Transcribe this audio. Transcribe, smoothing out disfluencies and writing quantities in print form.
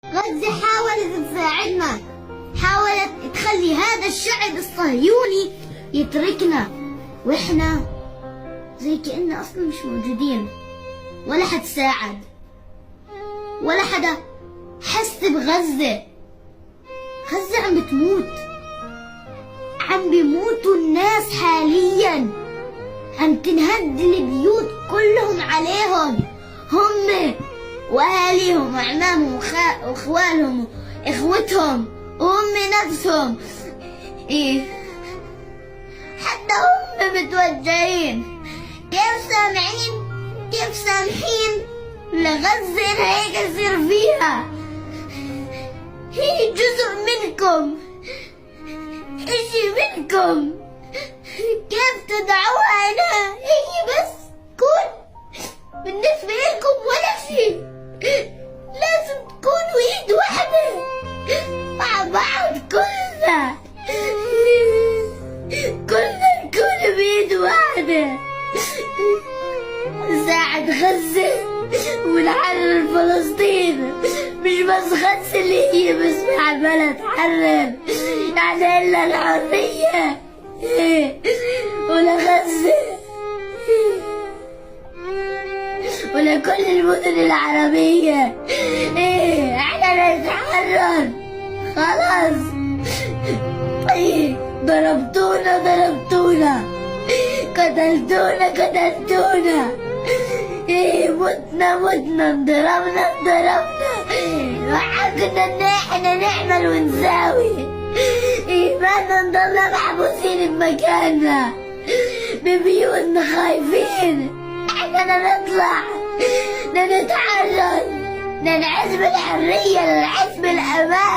غزة حاولت تساعدنا، حاولت تخلي هذا الشعب الصهيوني يتركنا، واحنا زي كأننا اصلا مش موجودين. ولا حد ساعد، ولا حدا حس بغزة. غزة عم بتموت، عم بيموتوا الناس حاليا، عم تنهد البيوت كلهم عليهم، هم واهاليهم واعمامهم واخوالهم واخوتهم وهم نفسهم. إيه، حتى هم متوجعين. كيف سامعين، كيف سامحين لغزة هيك يصير فيها؟ هي جزء منكم، اشي منكم، كيف تدعوها انها هي بس تكون بالنسبة لكم ولا شيء؟ لازم تكونوا ايد واحدة مع بعض، كلنا نكون بايد واحدة، نساعد غزة ونحرر فلسطين. مش بس غزة اللي هي بس عمالة تحرر، يعني إلا الحرية ولا غزة ولا كل المدن العربية. احنا نتحرر خلاص. ضربتونا، قتلتونا، متنا، انضربنا، وحقنا ان احنا نعمل ونساوي. ما نضلنا محبوسين بمكاننا ببيوتنا خايفين. احنا نطلع، نتحرر، نعيش بالحرية، نعيش بالامان.